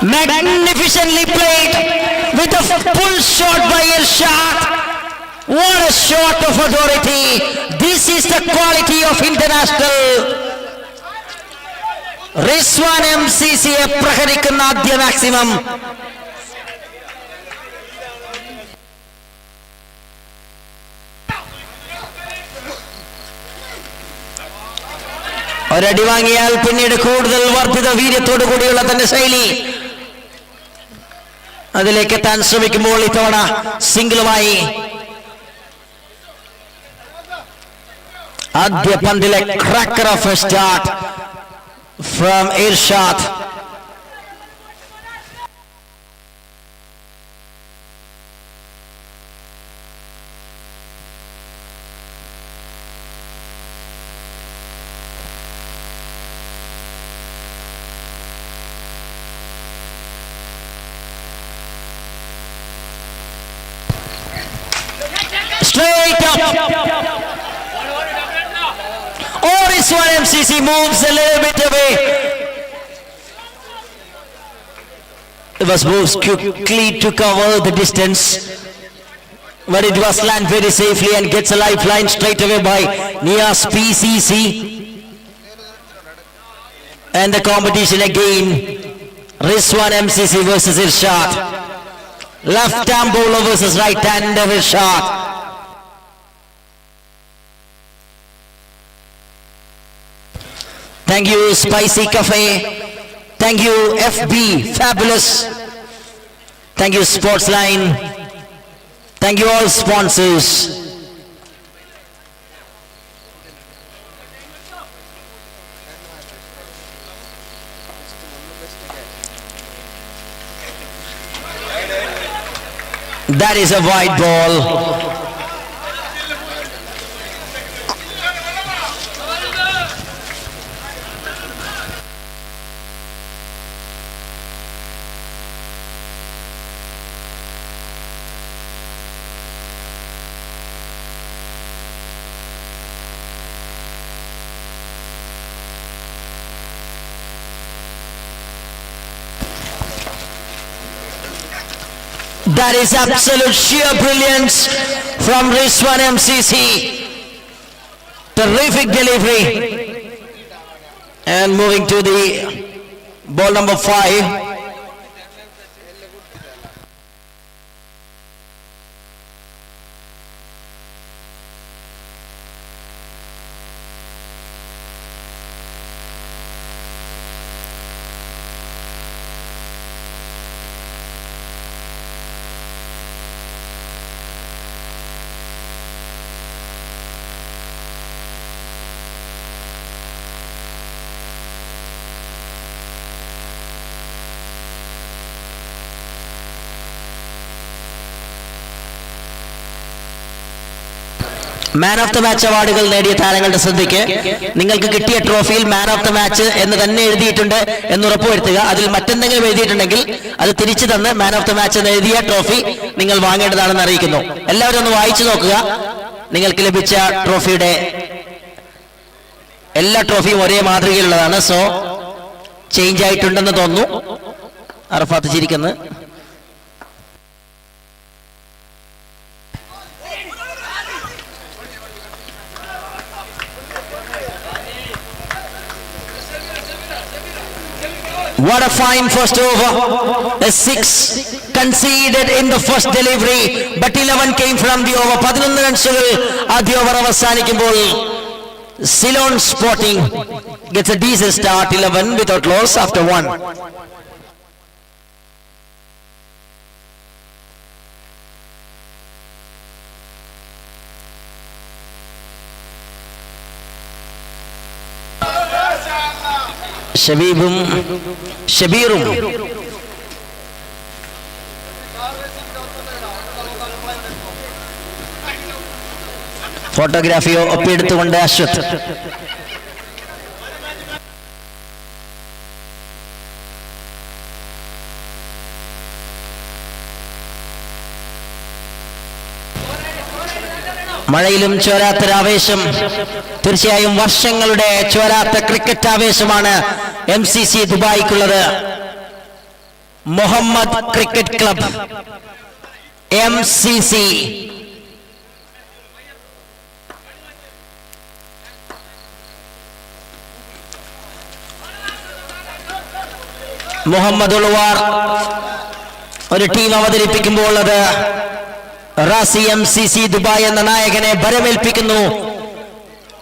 Magnificently played with a pull shot by Irshad. What a shot of authority. This is the quality of international. Rizwan MCC പ്രഹരിക്കുന്ന ആദ്യ maximum. ഒരടി വാങ്ങിയാൽ പിന്നീട് കൂടുതൽ വർദ്ധിത വീര്യത്തോടു കൂടിയുള്ള തന്റെ ശൈലി അതിലേക്ക് എത്താൻ ശ്രമിക്കുമ്പോൾ ഇത്തവണ സിംഗിളുമായി ആദ്യ പന്തിലെ cracker of a start from Irshad. Straight up. Rizwan MCC moves a little bit away. It was moves quickly to cover the distance, but it was landed very safely and gets a lifeline straight away by Nias PCC. And the competition again, Rizwan MCC versus Irshad. Left arm bowler versus right hand of Irshad. Thank you Spicy Cafe, thank you FB Fabulous, thank you Sportsline, thank you all sponsors. That is a wide ball. That is absolute sheer brilliance from Rizwan MCC. Terrific delivery. And moving to the ball number 5. Man of the match അവാർഡുകൾ നേടിയ താരങ്ങളുടെ ശ്രദ്ധയ്ക്ക്, നിങ്ങൾക്ക് കിട്ടിയ ട്രോഫിയിൽ man of the match എന്ന് തന്നെ എഴുതിയിട്ടുണ്ട് എന്ന് ഉറപ്പുവരുത്തുക. അതിൽ മറ്റെന്തെങ്കിലും എഴുതിയിട്ടുണ്ടെങ്കിൽ അത് തിരിച്ചു തന്ന് മാൻ ഓഫ് ദ മാച്ച് എന്ന് എഴുതിയ ട്രോഫി നിങ്ങൾ വാങ്ങേണ്ടതാണെന്ന് അറിയിക്കുന്നു. എല്ലാവരും ഒന്ന് വായിച്ചു നോക്കുക. നിങ്ങൾക്ക് ലഭിച്ച ട്രോഫിയുടെ എല്ലാ ട്രോഫിയും ഒരേ മാതൃകയിലുള്ളതാണ്. സോ ചേഞ്ച് ആയിട്ടുണ്ടെന്ന് തോന്നുന്നു. അറഫാത്ത് ചിരിക്കുന്നത്. What a fine first over. A 6 conceded in the first delivery, but 11 came from the over. 11 റൺസുകൾ ആദ്യ ഓവർ അവസാനിക്കുമ്പോൾ Ceylon Sporting gets a decent start, 11 without loss after 1. ഷബീബും ഷബീറും ഫോട്ടോഗ്രാഫിയോ ഒപ്പിയെടുത്തുകൊണ്ട് Ashwath. മഴയിലും ചോരാത്തൊരാവേശം. തീർച്ചയായും വർഷങ്ങളുടെ ചോരാത്ത ക്രിക്കറ്റ് ആവേശമാണ് MCC ദുബായിക്കുള്ളത്. Muhammad cricket club MCC. Muhammad ഉൾവാർ ഒരു ടീം അവതരിപ്പിക്കുമ്പോൾ അത് റാസി MCC ദുബായ് എന്ന നായകനെ ഭരമേൽപ്പിക്കുന്നു.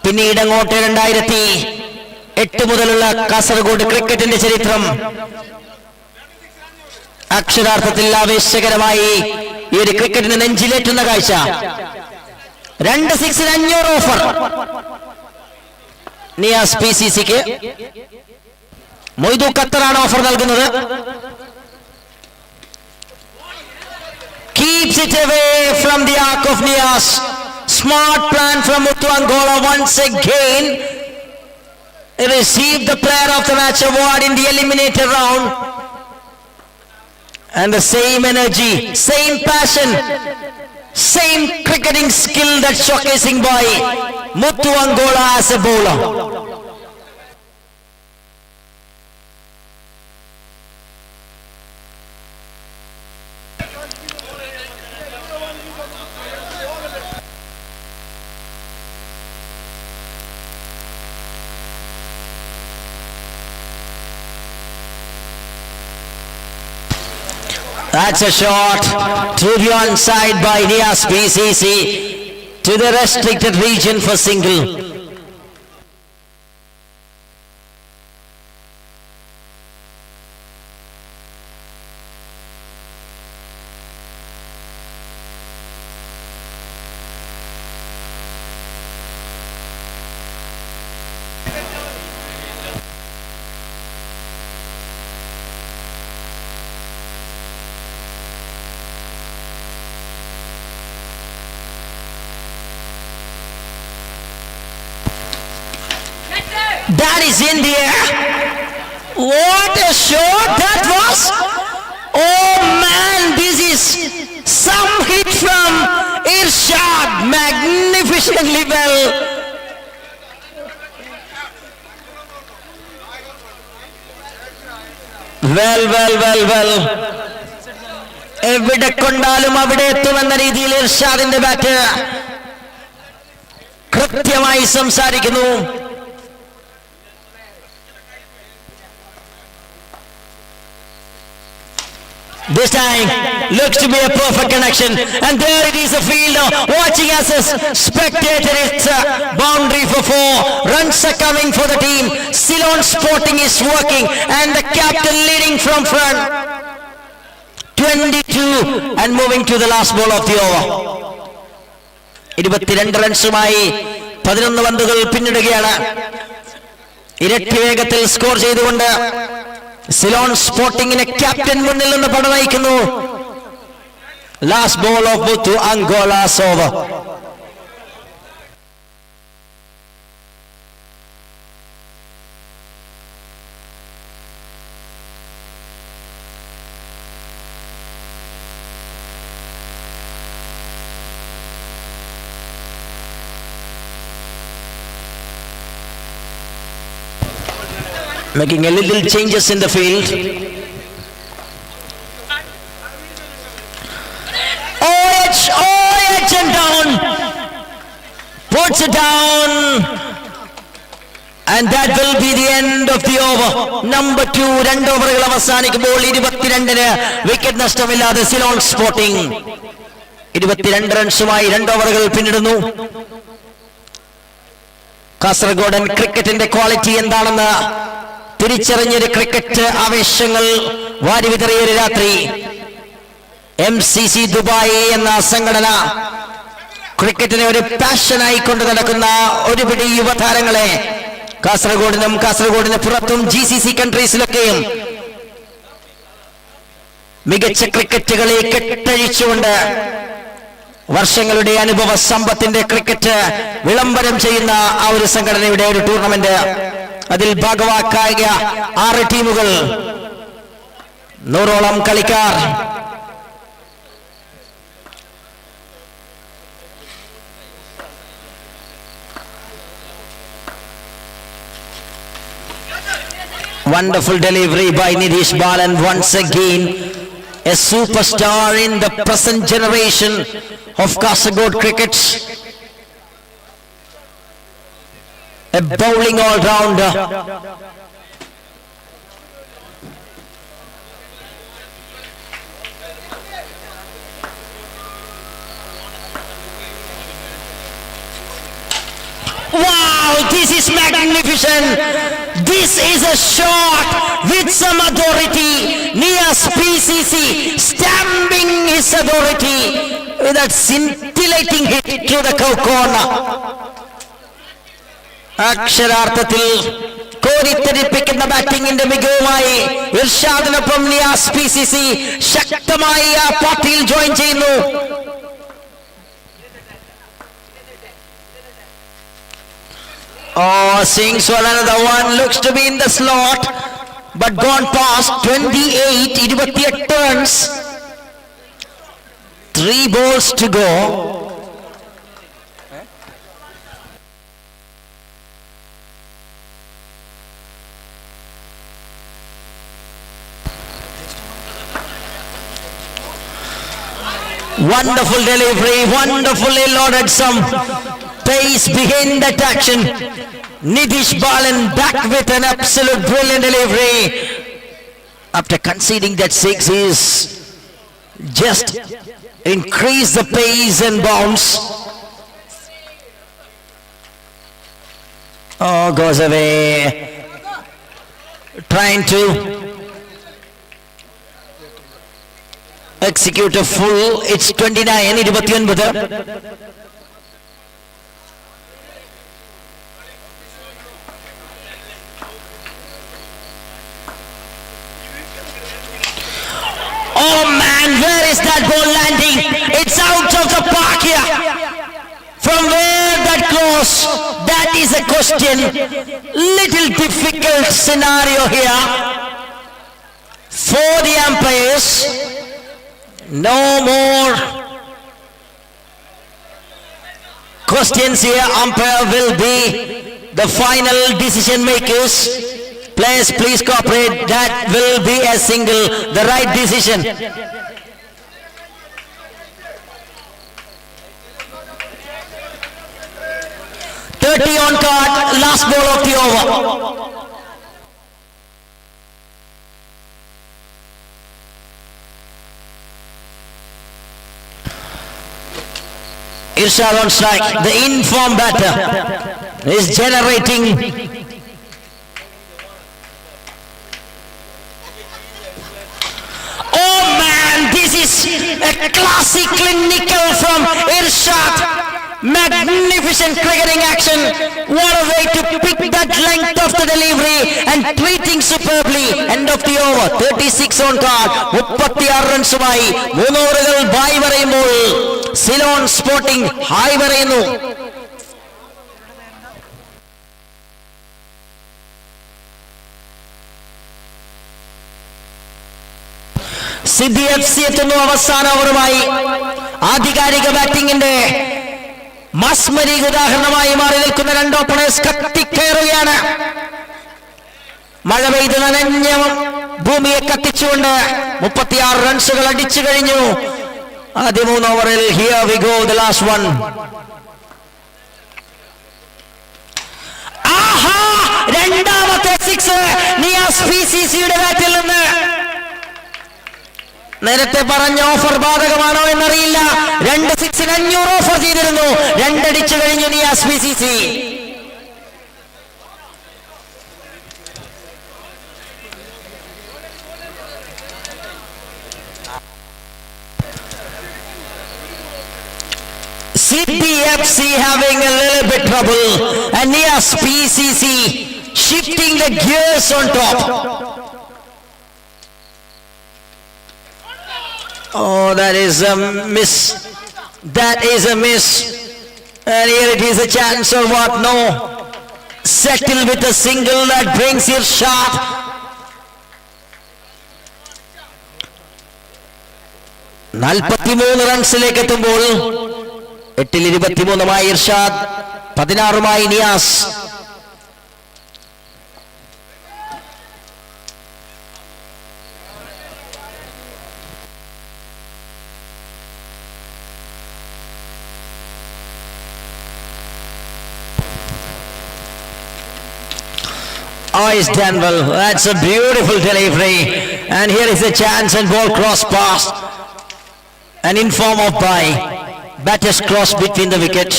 പിന്നീട് അങ്ങോട്ട് 2008 മുതലുള്ള കാസർഗോഡ് ക്രിക്കറ്റിന്റെ ചരിത്രം അക്ഷരാർത്ഥത്തിൽ ആവേശകരമായി ഈ ഒരു ക്രിക്കറ്റിന് നെഞ്ചിലേറ്റുന്ന കാഴ്ച. 2 സിക്സിന് 500 ഓഫർ നിയാസ് PCCക്ക്. മൊയ്തു ഖത്തറാണ് ഓഫർ നൽകുന്നത്. Keeps it away from the arc of Nias. Smart plan from Muthu Angola once again. Received the player of the match award in the eliminator round. And the same energy, same passion, same cricketing skill that's showcasing by Muthu Angola as a bowler. That's a shot to the onside by Nias PCC to the restricted region for single. That is in the air. What a shot that was. Oh man, this is some hit from Irshad. Magnificently well. Well. എവിടെ കൊണ്ടാലും അവിടെ എത്തുമെന്ന രീതിയിൽ ഇർഷാദിന്റെ bat കൃത്യമായി സംസാരിക്കുന്നു. This time looks to be a perfect connection, and there it is, a fielder watching as a spectator. It's a boundary for 4 runs are coming for the team. Ceylon Sporting is working and the captain leading from front. 22 and moving to the last ball of the over. 22 റൺസുമായി 11 പന്തുകൾ പിന്നിടുകയാണ്. ഇരട്ടി വേഗത്തിൽ score ചെയ്തുകൊണ്ട് Ceylon സ്പോർട്ടിങ്ങിനെ captain മുന്നിൽ നിന്ന് പട നയിക്കുന്നു. Last ball of Muthu Angola's over. Making a little changes in the field. OH and down. Puts it down. And that will be the end of the over. Number 2, 2 ഓവറുകൾ അവസാനിക്കുമ്പോൾ 22-ന് wicket നഷ്ടമില്ലാതെ Ceylon sporting 22 റൺസുമായി 2 ഓവറുകൾ പിന്നിടുന്നു. കാസർഗോഡൻ ക്രിക്കറ്റിന്റെ quality എന്താണെന്ന് തിരിച്ചറിഞ്ഞൊരു cricket ആവേശങ്ങൾ വാരിവിതറിയൊരു രാത്രി. MCC Dubai എന്ന സംഘടന ക്രിക്കറ്റിനെ ഒരു പാഷനായി കൊണ്ട് നടക്കുന്ന ഒരുപിടി യുവതാരങ്ങളെ കാസർഗോഡിന് പുറത്തും GCC കൺട്രീസിലൊക്കെയും മികച്ച ക്രിക്കറ്റുകളെ കെട്ടഴിച്ചുകൊണ്ട് വർഷങ്ങളുടെ അനുഭവ സമ്പത്തിന്റെ ക്രിക്കറ്റ് വിളംബരം ചെയ്യുന്ന ആ ഒരു സംഘടനയുടെ ഒരു ടൂർണമെന്റ്. അതിൽ ഭാഗവാക്കായ 6 ടീമുകൾ, 100ഓളം കളിക്കാർ. Wonderful delivery by Nitish Balan, once again a superstar in the present generation of Kasaragod cricket, a bowling all-rounder. Wow, this is magnificent. This is a shot with some authority. Nias PCC stamping his authority with that scintillating hit to the cow corner. അക്ഷരാർത്ഥത്തിൽ കോരിത്തെരിപ്പിക്കുന്ന ബാറ്റിംഗിന്റെ മികവുമായി ഇർഷാദിനൊപ്പം Niyas PCC ശക്തമായി ആ പാർട്ടിയിൽ join ചെയ്യുന്നു. Oh, Singh's for another one, looks to be in the slot, but gone past 28, 28 turns, 3 balls to go. Wonderful delivery, wonderfully loaded, some pace behind that action. Nitish Balan back with an absolute brilliant delivery. After conceding that 6, he's just increased the pace and bounce. Oh, goes away. Trying to execute a full. It's 29, 29. Oh man, where is that ball landing? It's out of the park here. From where that goes, that is a question. Little difficult scenario here for the umpires. No more questions here. Umpire will be the final decision makers. Players, please cooperate. That will be a single, the right decision. .30 on card, last ball of the over. Irshad on strike. The informed batter is generating a classic clinical from Irshad. Magnificent cricketing action. What a way to pick that length of the delivery and treating superbly. End of the over. 36 on card. 36 റൺസുമായി 3 ഓവറുകൾ bye പറയുമ്പോൾ Ceylon sporting hi പറയുന്നു. സിദ്ധി FC എത്തുന്നു അവസാന ഓവറുമായി. ആധികാരിക ബാറ്റിംഗിന്റെ മാസ്മരിക ഉദാഹരണമായി മാറി നിൽക്കുന്ന 2 openers കത്തിക്കയറുകയാണ്. മഴ പെയ്ത് നനഞ്ഞ ഭൂമിയെ കത്തിച്ചുകൊണ്ട് 36 റൺസുകൾ അടിച്ചു കഴിഞ്ഞു. ആദ്യ 3 ഓവറിൽ. Here we go, the last one. ആഹാ, രണ്ടാമത്തെ 6 നിയാസ് PCCയുടെ ബാറ്റിൽ നിന്ന്. നേരത്തെ പറഞ്ഞ ഓഫർ ബാധകമാണോ എന്നറിയില്ല. 2 6-ന് 500 ഓഫർ ചെയ്തിരുന്നു. 2 അടിച്ചു കഴിഞ്ഞു Niyas PCC. Siddhi FC having a little bit trouble and Nias PCC shifting the gears on top. Oh, that is a miss. That is a miss. And here it is a chance or what? No. Settle with a single that brings your shot. നാൽപ്പത്തിമൂന്ന് റൺസിലേക്ക് എത്തുമ്പോൾ 8-ൽ 23 Irshad, 16 Niyas. Oh, it's done well. That's a beautiful delivery. And here is a chance and ball cross pass. And in form of bye. Batter's cross between the wickets.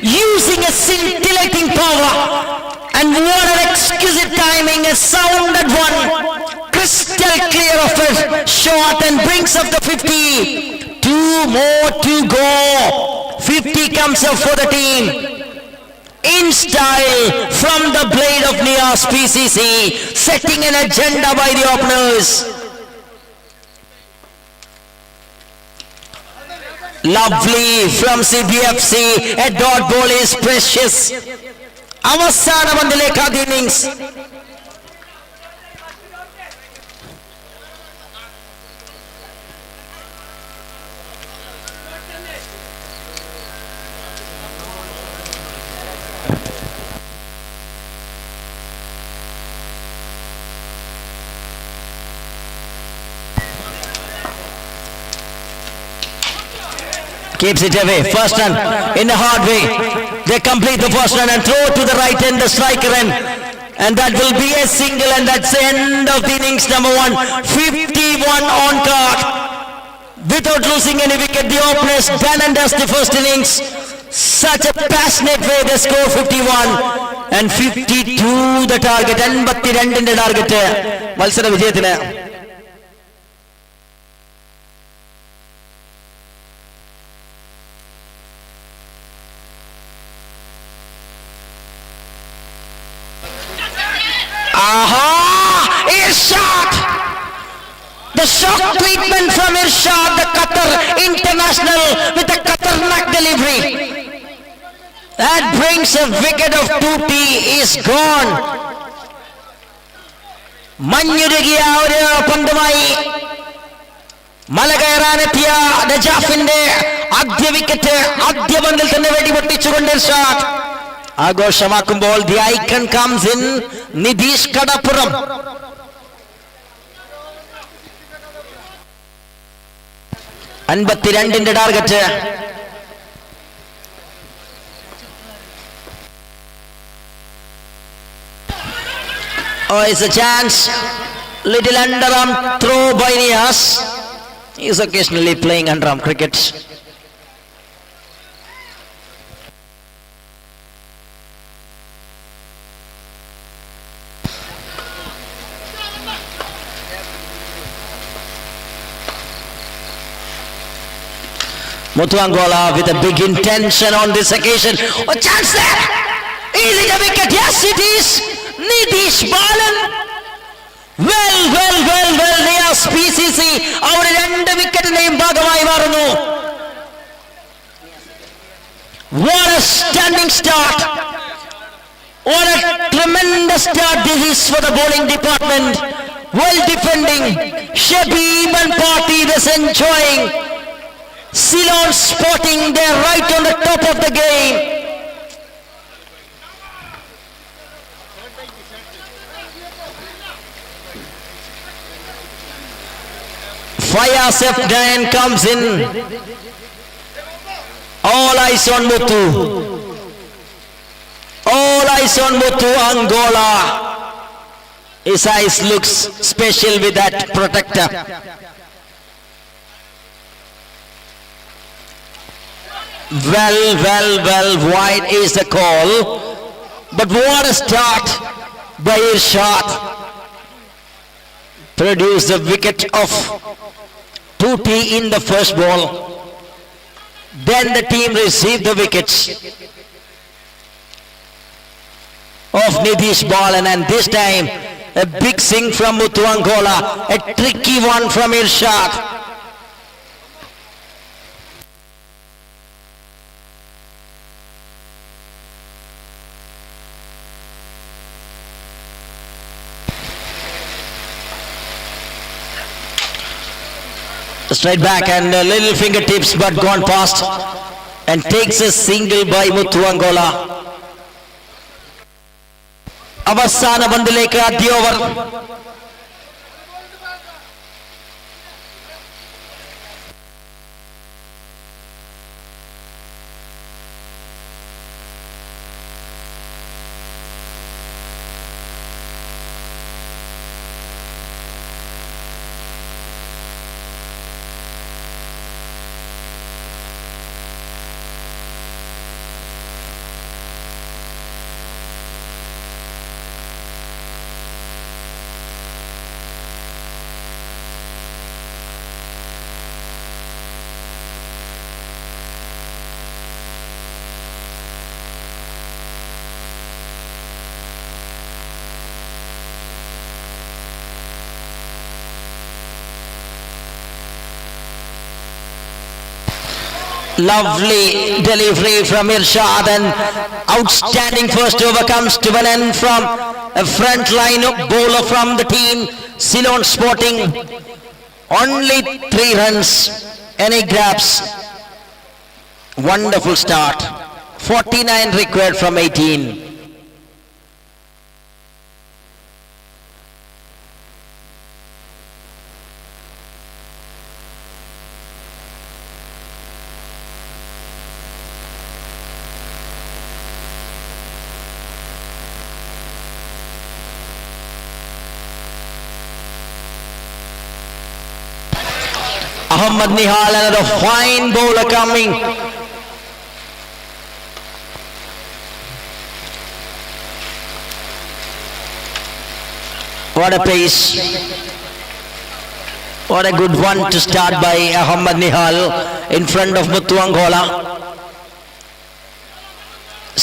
Using a scintillating power, and what an exquisite timing, a sounded one, crystal clear of a shot, and brings up the 50. 2 more to go. 50 comes up for the team in style from the blade of Nias PCC, setting an agenda by the openers. Lovely from CBFC. A dot ball is precious. അവസാന പന്തിലേക്ക് ആദ്യ innings. Keeps it away. First run in a hard way. They complete the first run and throw to the right end, the striker end. And that will be a single, and that's the end of the innings number 1. 51 on card. Without losing any wicket, the openers done and dust the first innings. Such a passionate way they score 51. And 52 the target. 82 the target. മത്സര വിജയത്തിന്. Irshad! The shock treatment from Irshad, the Qatar international, with a Qatarnak delivery. That brings a wicket of 2T is gone. മഞ്ഞുരുകിയ ഒരു പന്തുമായി മല കയറാനെത്തിയ നജാഫിന്റെ ആദ്യ wicket ആദ്യ പന്തിൽ തന്നെ വെടിപൊട്ടിച്ചുകൊണ്ട് ഇർഷാദ് ആഘോഷമാക്കുമ്പോൾ the icon comes in Nitish Kadappuram. അൻപത്തിരണ്ടിന്റെ target. Oh, it's a chance. Little underarm throw by Nias. He is occasionally playing underarm cricket. Muthu Angola with a big intention on this occasion. Oh, chance there! Is it a wicket? Yes, it is. Nitish Balan. Well, Nias PCC. അവരുടെ 2 വിക്കറ്റിന്റെയും ഭാഗമായി മാറുന്നു. What a stunning start. What a tremendous start this is for the bowling department. Well defending. Shabib and Party is enjoying. Ceylon Sporting, they're right on the top of the game. Fayaz F9 comes in. All eyes on Muthu. All eyes on Muthu Angola. His eyes looks special with that protector. Well, wide is the call. But what a start by Irshad. Produced the wicket of 2T in the first ball. Then the team received the wickets of Nitish Balan, and this time a big swing from Muthu Angola, a tricky one from Irshad. Straight back and little fingertips but gone past and takes a single by Muthu Angola. അവസാന പന്തിലേക്ക് ആദ്യ over. Lovely delivery from Irshad and outstanding first over comes to an end from a front line bowler from the team Ceylon Sporting. Only 3 runs, any grabs. Wonderful start. 49 required from 18. Ahmad Nihal, another fine bowler coming. What a pace. What a good one to start by Ahmad Nihal in front of Muthu Angola.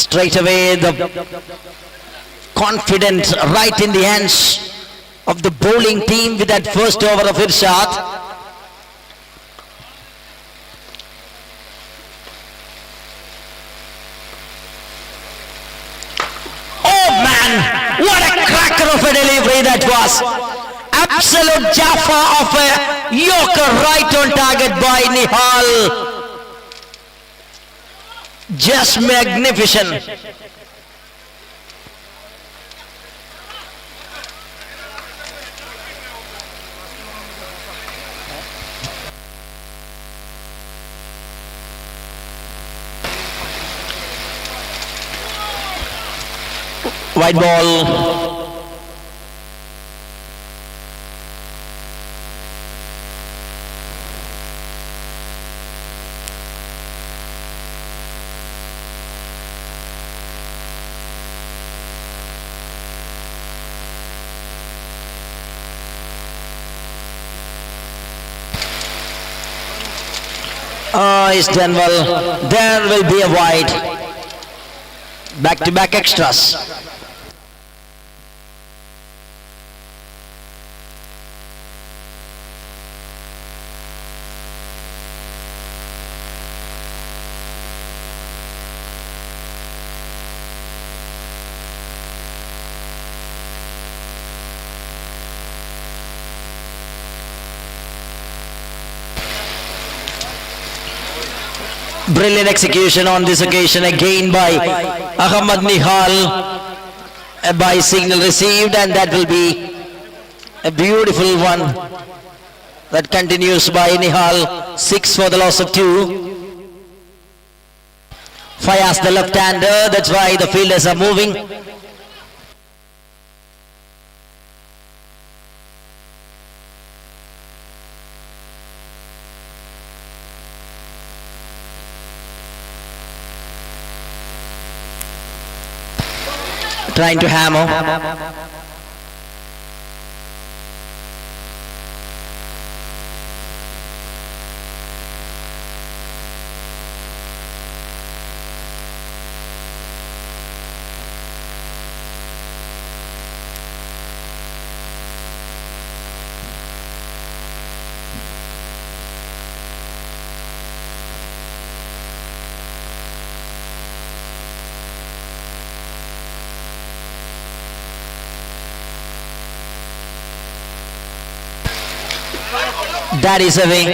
Straight away the confidence right in the hands of the bowling team with that first over of Irshad. What a cracker of a delivery that was. Absolute Jaffa of a Yorker right on target by Nihal. Just magnificent. White ball. He's done well. There will be a wide. Back-to-back extras. Brilliant execution on this occasion again by Ahmad Nihal. A bye signal received, and that will be a beautiful one that continues by Nihal. 6 for the loss of 2. Fayaz the left-hander, that's why the fielders are moving. Trying to hammer. That is away.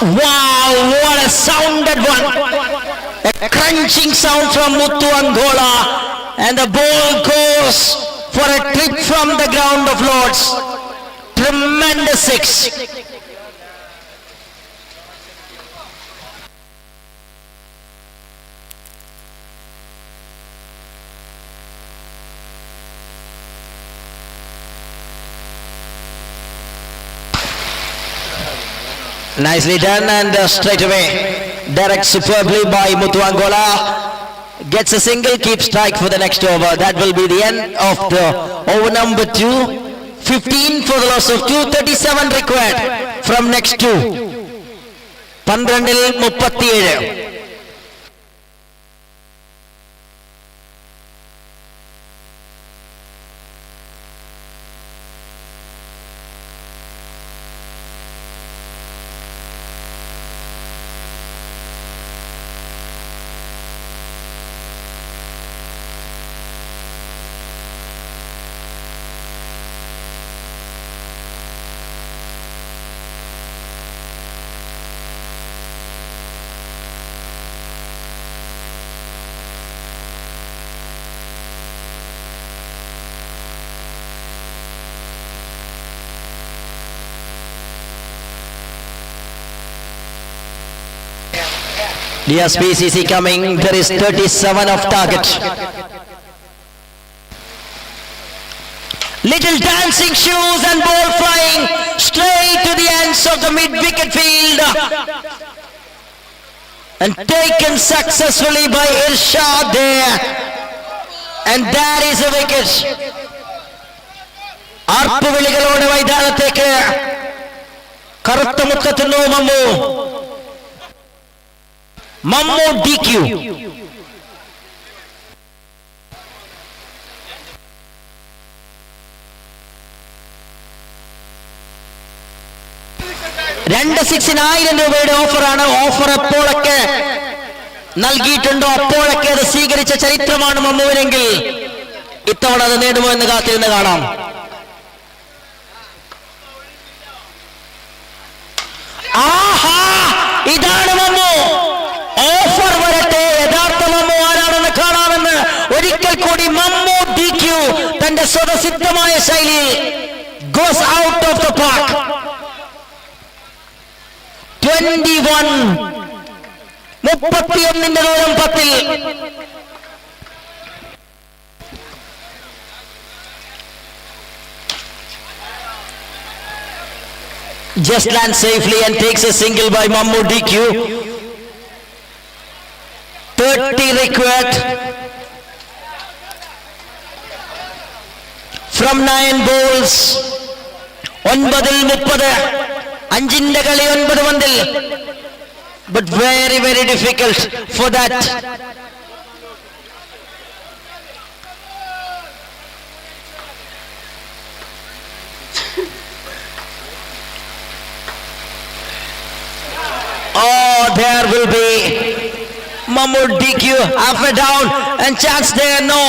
Wow, what a sound that one. A crunching sound from Muthu Angola. And the ball goes for a trip from the ground of Lords. Tremendous six. Nicely done, and straight away direct superbly by Muthu Angola. Gets a single, keeps strike for the next over. That will be the end of the over number 2. 15 for the loss of 2. 37 required from next 2. 12-ൽ 37. DSPCC coming, there is 37 of target. Little dancing shoes and ball flying straight to the ends of the mid-wicket field. And taken successfully by Irshad there. And that is a wicket. ആർപ്പുവിളികളോടെ മൈതാനത്തേക്ക് കറുത്ത മുഖത്തുന്നു Mammo DQ. രണ്ട് 6,000 രൂപയുടെ ഓഫറാണ്. Offer എപ്പോഴൊക്കെ നൽകിയിട്ടുണ്ടോ അപ്പോഴൊക്കെ അത് സ്വീകരിച്ച ചരിത്രമാണ് മമ്മുവിനെങ്കിൽ ഇത്തവണ അത് നേടുമോ എന്ന് കാത്തിരുന്ന് കാണാം. ആഹാ, ഇതാണ് മമ്മു. ഓഫർ വരട്ടെ, യഥാർത്ഥ മമ്മു ആരാണെന്ന് കാണാമെന്ന് ഒരിക്കൽ കൂടി മമ്മു DQ തന്റെ സ്വതസിദ്ധമായ ശൈലിയിൽ goes out of the park. 21 31 ദൂരം 10. Just lands safely and takes a single by Mammu DQ. 30 required from 9 balls. 9-30. 5 കളി 9 പന്തിൽ. But very very difficult for that. there will be Mahmood DQ, half a down and chance there, no.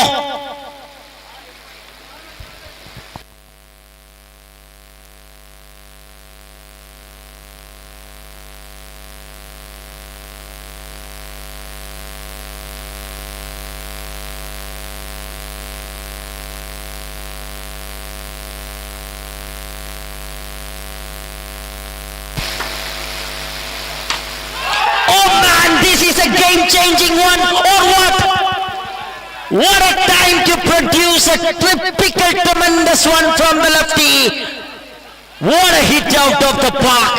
This is a game-changing one, or what? What a time to produce a typical tremendous one from the lefty. What a hit out of the park.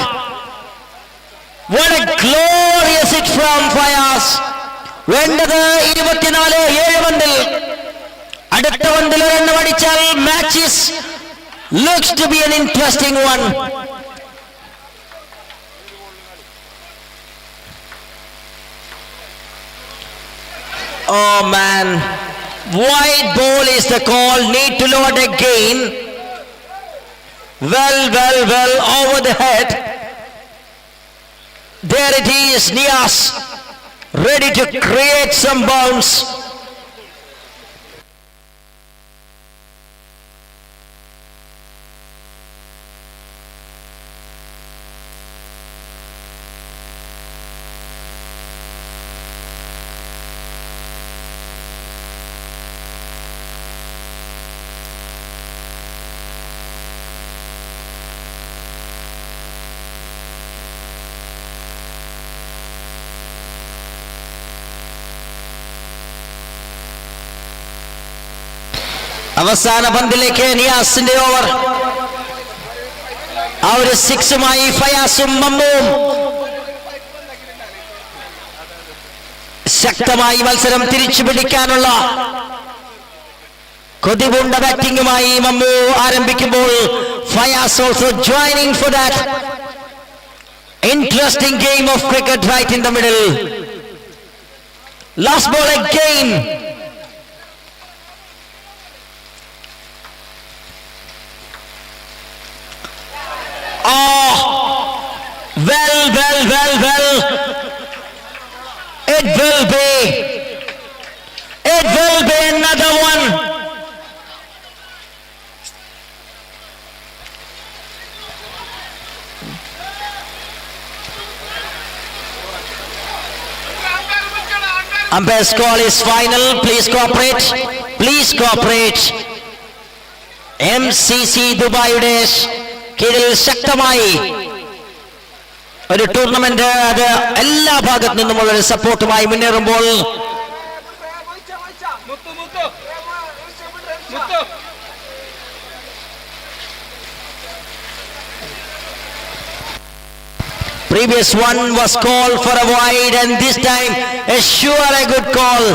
What a glorious hit from Fayaz. വേണ്ടത് 24-7 പന്തിൽ അടുത്ത പന്തിൽ ഒരെണ്ണം അടിച്ചാൽ matches looks to be an interesting one. Oh man, wide ball is the call, need to load again. Well, over the head. There it is, Niaz, ready to create some bounce. അവസാന പന്തിലേക്ക് നിയാസിന്റെ over. ആ ഒരു സിക്സുമായി ഫയാസും മമ്മുവും ശക്തമായി മത്സരം തിരിച്ചു പിടിക്കാനുള്ള കൊതിപൂണ്ട ബാറ്റിംഗുമായി മമ്മു ആരംഭിക്കുമ്പോൾ Fayaz also joining for that interesting game of cricket right in the middle. Last ball again. Oh, well. It will be another one. Umpire's call is final. Please cooperate. MCC ദുബായിയുടെ കീഴിൽ ശക്തമായി ഒരു ടൂർണമെന്റ്, അത് എല്ലാ ഭാഗത്തു നിന്നുമുള്ള ഒരു സപ്പോർട്ടുമായി മുന്നേറുമ്പോൾ previous one was called for a wide, and this time a sure a good call.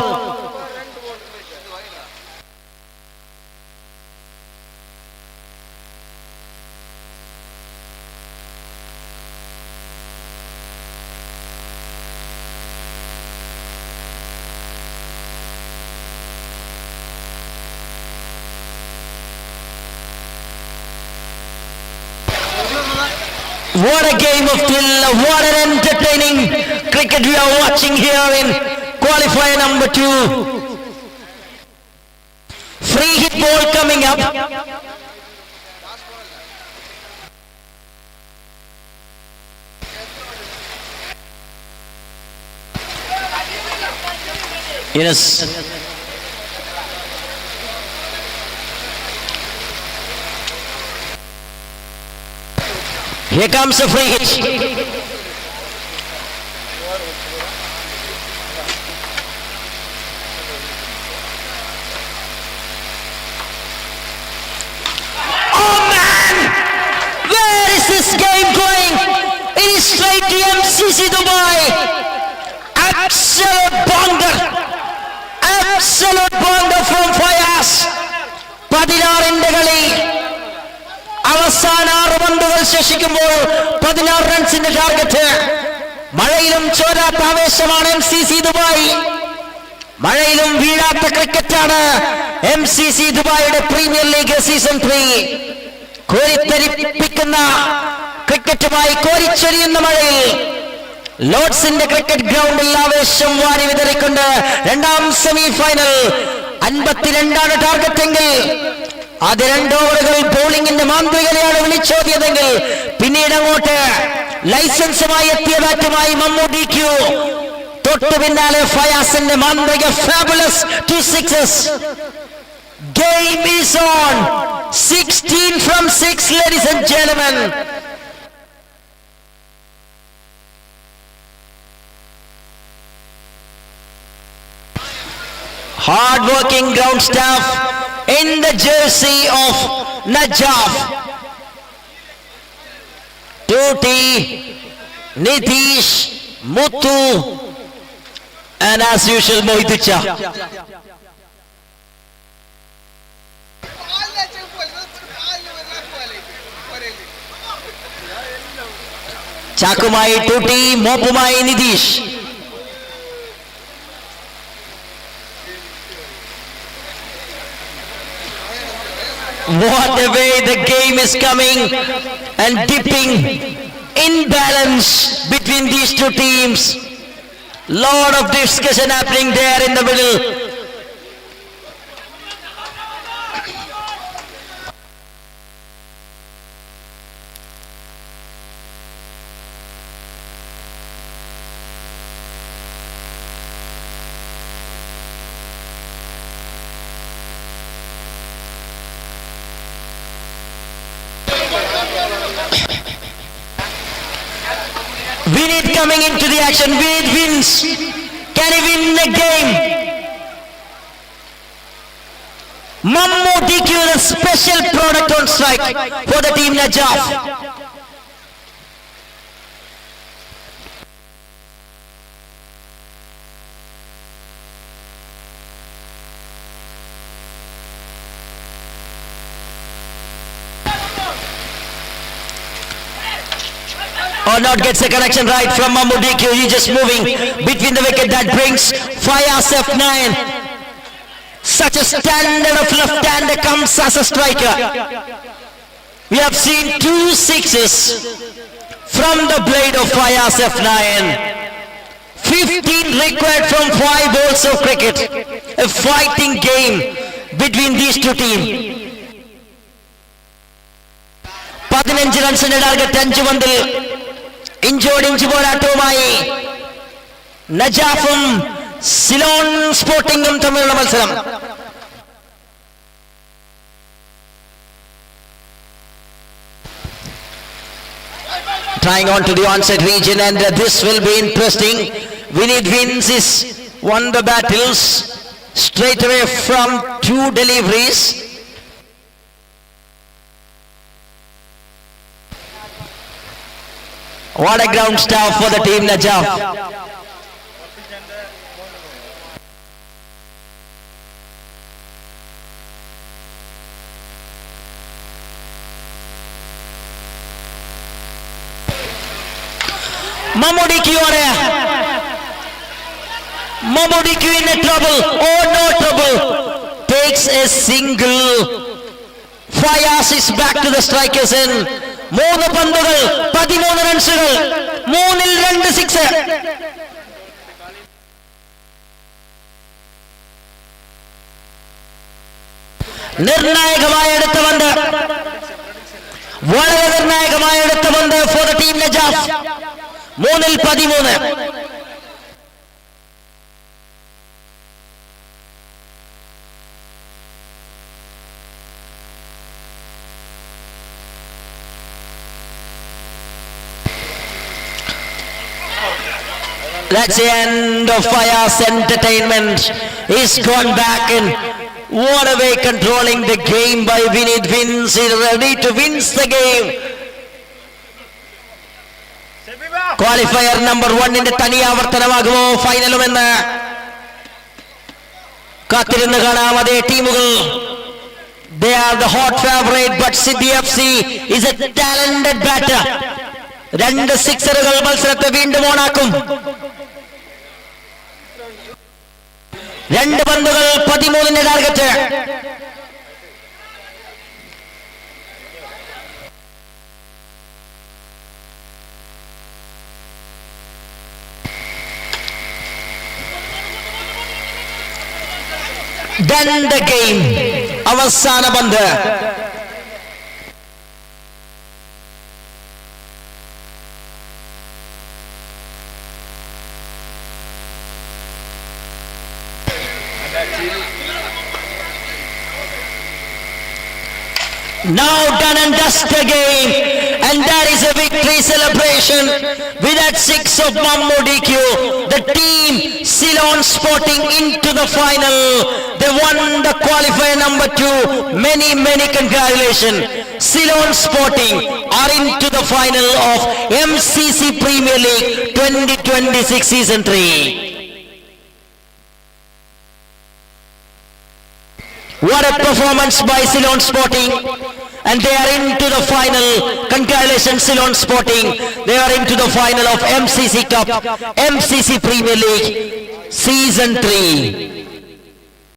What a game of thrill, what an entertaining cricket we are watching here in qualifier number 2. Free hit ball coming up. Yes. Here comes a free hit. Oh man! Where is this game going? It is straight to MCC Dubai. Absolute bonder from Fayaz. 16 കളി. അവസാന 6 പന്തുകൾ ശേഷിക്കുമ്പോൾ 16 റൺസിന്റെ target. മഴയിലും ചോരാത്ത ആവേശമാണ് MCC Dubai. മഴയിലും വീഴാത്ത ക്രിക്കറ്റാണ് MCC ദുബായിയുടെ premier league season 3. കോരിത്തരിപ്പിക്കുന്ന ക്രിക്കറ്റുമായി കോരിച്ചൊരിയുന്ന മഴയിൽ ലോർഡ്സിന്റെ cricket ഗ്രൗണ്ടിൽ ആവേശം വാരി വിതറിക്കൊണ്ട് രണ്ടാം സെമി ഫൈനൽ. 52 ടാർഗറ്റ് എങ്കിൽ അത് 2 ഓവറുകൾ ബോളിംഗിന്റെ മാന്ത്രികതയാണ് വിളിച്ചോതിയതെങ്കിൽ പിന്നീട് അങ്ങോട്ട് ലൈസൻസുമായി എത്തിയ ബാറ്റുമായി മമ്മൂട്ടി ക്യൂ, തൊട്ടു പിന്നാലെ ഫയാസിന്റെ മാന്ത്രിക fabulous 2 sixes. Game is on. 16 from 6, ladies and gentlemen. Hard-working ground staff in the jersey of Najaf. Tuti, Nitish, Muthu, and as usual Mohitucha. Chakumai Tuti, Mopumai Nitish. What a way the game is coming and dipping in balance between these two teams. Lot of discussion happening there in the middle. Vinit coming into the action. Vinit wins. Can he win the game? Mammootty Q, the special product on strike for the team Najaf. Or not gets the connection right from Mammootty Q. He's just moving between the wicket. That brings Fayaz F9. Such a standard of left-hander comes as a striker. We have seen 2 sixes from the blade of Fayaz F9. 15 required from 5 balls of cricket. A fighting game between these two teams. 15 റൺസിന്റെ target 5 പന്തിൽ ഇഞ്ചോടിഞ്ച് പോരാട്ടവുമായി നജാഫും സിലോൺ സ്പോർട്ടിംഗും തമ്മിലുള്ള മത്സരം. Trying on to the onside region, and this will be interesting. Vinit wins is won the battles straight away from 2 deliveries. What a ground staff for the team Najaf. Mammootty Q on air. Mammootty Q in a trouble. Oh, no trouble. Takes a single. Fayaz is back to the strikers in. 3 പന്തുകൾ 13 റൺസുകൾ, 3-ൽ 2 six. നിർണായകമായ അടുത്ത പന്ത്, വളരെ നിർണായകമായ അടുത്ത പന്ത് for the team Najaf. 3-ൽ 13. That's the end of Fayaz entertainment. He's gone back and what a way controlling the game by Vinit. Wins. He's ready to win the game. Qualifier number 1 ന്റെ തനിയാവർത്തനമാകുമോ ഫൈനലുമെന്ന് കാത്തിരുന്ന് കാണാം. അതേ ടീമുകൾ, they are the hot favorite, but CBFC is a talented batter. 2 സിക്സറുകൾ മത്സരത്തെ വീണ്ടും ഓണാക്കും. 2 പന്തുകൾ 13 target. Done the game. അവസാന പന്ത്. Now done and dust the game, and that is a victory celebration with that 6 of Mammoodiq. The team Ceylon Sporting into the final. They won the qualifier number 2. Many congratulations. Ceylon Sporting are into the final of MCC Premier League 2026 season 3. What a performance by Ceylon Sporting, and they are into the final. Congratulations Ceylon Sporting, they are into the final of MCC Cup, MCC Premier League Season 3.